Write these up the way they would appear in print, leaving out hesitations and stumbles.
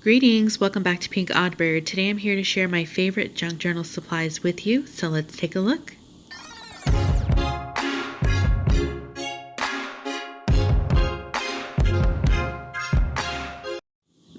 Greetings, welcome back to Pink Oddbird. Today I'm here to share my favorite junk journal supplies with you, so let's take a look.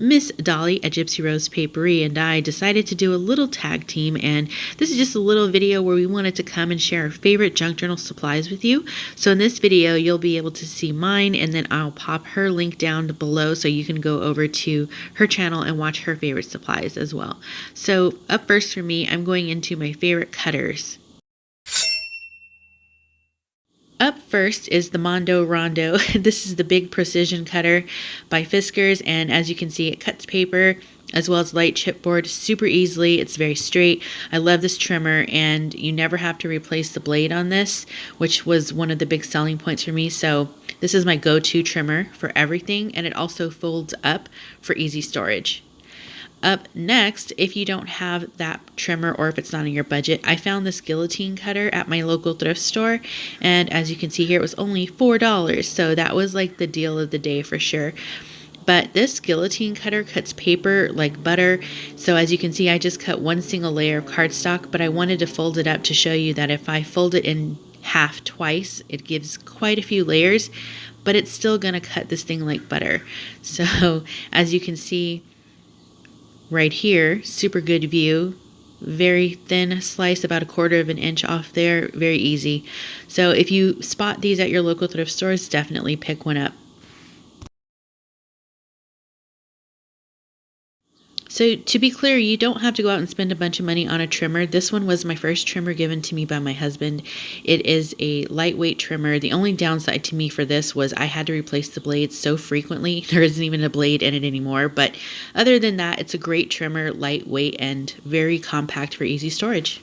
Miss Dolly at GipsyrosePaperie and I decided to do a little tag team, and this is just a little video where we wanted to come and share our favorite junk journal supplies with you. So in this video you'll be able to see mine, and then I'll pop her link down below so you can go over to her channel and watch her favorite supplies as well. So up first for me, I'm going into my favorite cutters. Up first is the Mondo Rondo. This is the big precision cutter by Fiskars, and as you can see it cuts paper as well as light chipboard super easily. It's very straight. I love this trimmer, and you never have to replace the blade on this, which was one of the big selling points for me. So this is my go-to trimmer for everything, and it also folds up for easy storage. Up next, if you don't have that trimmer or if it's not in your budget, I found this guillotine cutter at my local thrift store, and as you can see here, it was only $4, so that was like the deal of the day for sure. But this guillotine cutter cuts paper like butter, so as you can see, I just cut one single layer of cardstock, but I wanted to fold it up to show you that if I fold it in half twice, it gives quite a few layers, but it's still gonna cut this thing like butter. So as you can see, right here, super good view, very thin slice, about 1/4 of an inch off there, very easy. So if you spot these at your local thrift stores, definitely pick one up. So to be clear, you don't have to go out and spend a bunch of money on a trimmer. This one was my first trimmer given to me by my husband. It is a lightweight trimmer. The only downside to me for this was I had to replace the blades so frequently. There isn't even a blade in it anymore. But other than that, it's a great trimmer, lightweight, and very compact for easy storage.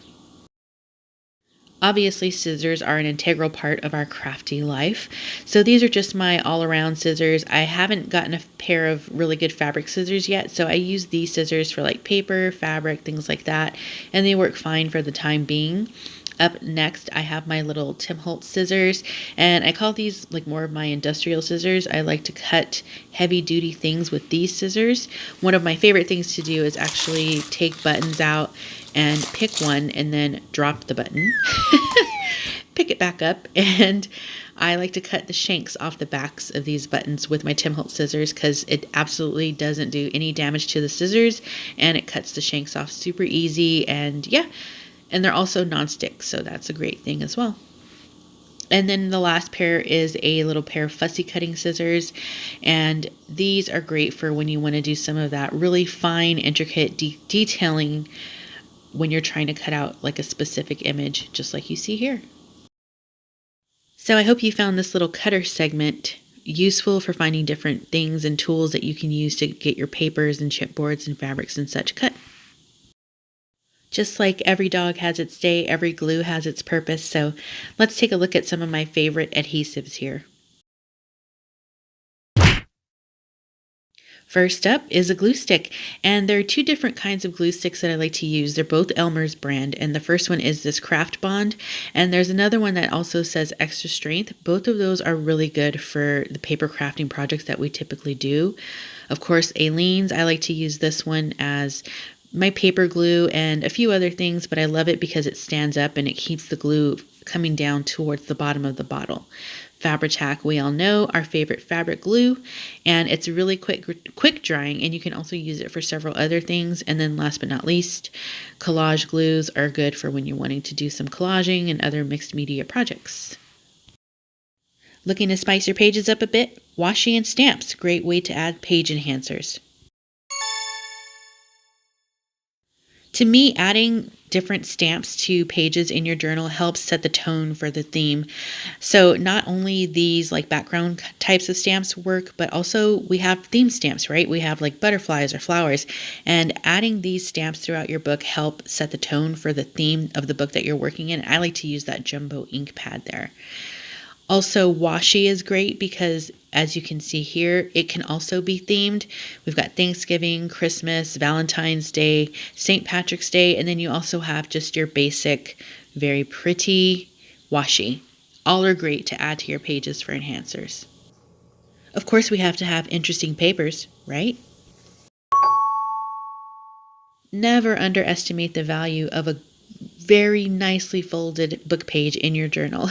Obviously, scissors are an integral part of our crafty life. So these are just my all-around scissors. I haven't gotten a pair of really good fabric scissors yet, so I use these scissors for like paper, fabric, things like that, and they work fine for the time being. Up next, I have my little Tim Holtz scissors, and I call these like more of my industrial scissors. I like to cut heavy-duty things with these scissors. One of my favorite things to do is actually take buttons out and pick one and then drop the button, pick it back up, and I like to cut the shanks off the backs of these buttons with my Tim Holtz scissors because it absolutely doesn't do any damage to the scissors, and it cuts the shanks off super easy, and yeah, and they're also non-stick, so that's a great thing as well. And then the last pair is a little pair of fussy cutting scissors, and these are great for when you want to do some of that really fine, intricate detailing when you're trying to cut out like a specific image, just like you see here. So I hope you found this little cutter segment useful for finding different things and tools that you can use to get your papers and chipboards and fabrics and such cut. Just like every dog has its day, every glue has its purpose. So let's take a look at some of my favorite adhesives here. First up is a glue stick, and there are two different kinds of glue sticks that I like to use. They're both Elmer's brand, and the first one is this Craft Bond, and there's another one that also says Extra Strength. Both of those are really good for the paper crafting projects that we typically do. Of course, Irene's, I like to use this one as my paper glue and a few other things, but I love it because it stands up and it keeps the glue coming down towards the bottom of the bottle. Fabri-Tac, we all know, our favorite fabric glue, and it's really quick drying, and you can also use it for several other things. And then last but not least, collage glues are good for when you're wanting to do some collaging and other mixed media projects. Looking to spice your pages up a bit? Washi and stamps, great way to add page enhancers. To me, adding different stamps to pages in your journal helps set the tone for the theme. So not only these like background types of stamps work, but also we have theme stamps, right? We have like butterflies or flowers, and adding these stamps throughout your book help set the tone for the theme of the book that you're working in. I like to use that jumbo ink pad there. Also, washi is great because, as you can see here, it can also be themed. We've got Thanksgiving, Christmas, Valentine's Day, St. Patrick's Day, and then you also have just your basic, very pretty washi. All are great to add to your pages for enhancers. Of course, we have to have interesting papers, right? Never underestimate the value of a very nicely folded book page in your journal.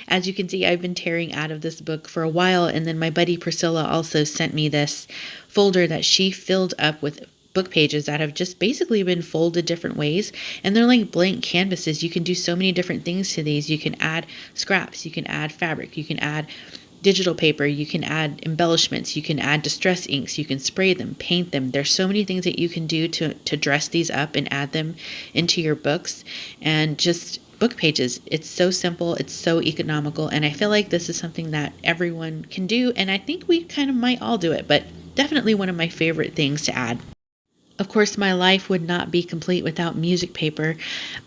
As you can see, I've been tearing out of this book for a while, and then my buddy Priscilla also sent me this folder that she filled up with book pages that have just basically been folded different ways, and they're like blank canvases. You can do so many different things to these. You can add scraps, you can add fabric, you can add digital paper, you can add embellishments, you can add distress inks, you can spray them, paint them. There's so many things that you can do to dress these up and add them into your books. And just book pages, it's so simple, it's so economical, and I feel like this is something that everyone can do, and I think we kind of might all do it, but definitely one of my favorite things to add. Of course, my life would not be complete without music paper.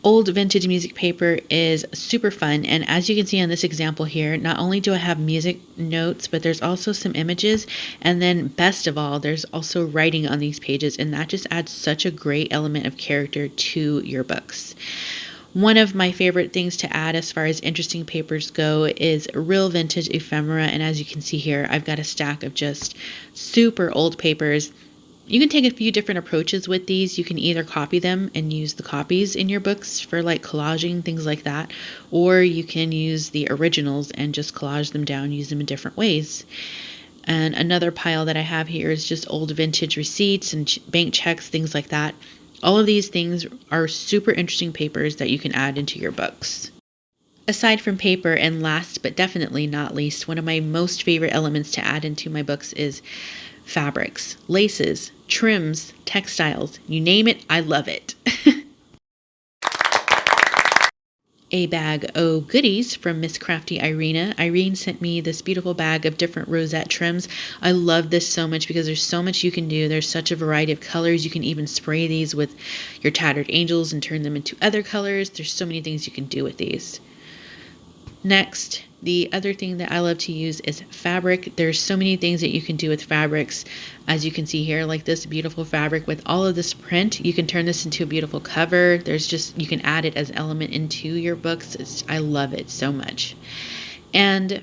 Old vintage music paper is super fun, and as you can see on this example here, not only do I have music notes, but there's also some images, and then best of all, there's also writing on these pages, and that just adds such a great element of character to your books. One of my favorite things to add as far as interesting papers go is real vintage ephemera, and as you can see here, I've got a stack of just super old papers. You can take a few different approaches with these. You can either copy them and use the copies in your books for like collaging, things like that, or you can use the originals and just collage them down, use them in different ways. And another pile that I have here is just old vintage receipts and bank checks, things like that. All of these things are super interesting papers that you can add into your books. Aside from paper, and last but definitely not least, one of my most favorite elements to add into my books is fabrics, laces, trims, textiles, you name it, I love it. A bag o' goodies from Miss CraftyIrena. Irene sent me this beautiful bag of different rosette trims. I love this so much because there's so much you can do. There's such a variety of colors. You can even spray these with your tattered angels and turn them into other colors. There's so many things you can do with these. Next, the other thing that I love to use is fabric. There's so many things that you can do with fabrics. As you can see here, like this beautiful fabric with all of this print, you can turn this into a beautiful cover. You can add it as an element into your books. I love it so much. And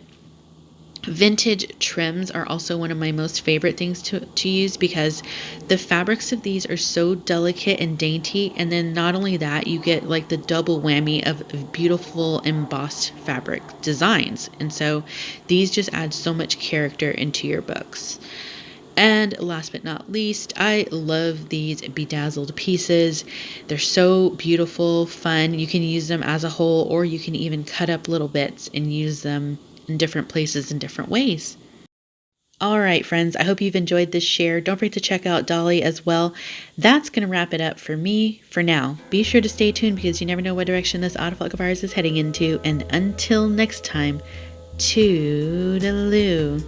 vintage trims are also one of my most favorite things to use because the fabrics of these are so delicate and dainty, and then not only that, you get like the double whammy of beautiful embossed fabric designs, and so these just add so much character into your books. And last but not least, I love these bedazzled pieces. They're so beautiful, fun. You can use them as a whole, or you can even cut up little bits and use them in different places in different ways. All right, friends, I hope you've enjoyed this share. Don't forget to check out Dolly as well. That's going to wrap it up for me for now. Be sure to stay tuned because you never know what direction this autoflock of ours is heading into. And until next time, toodaloo.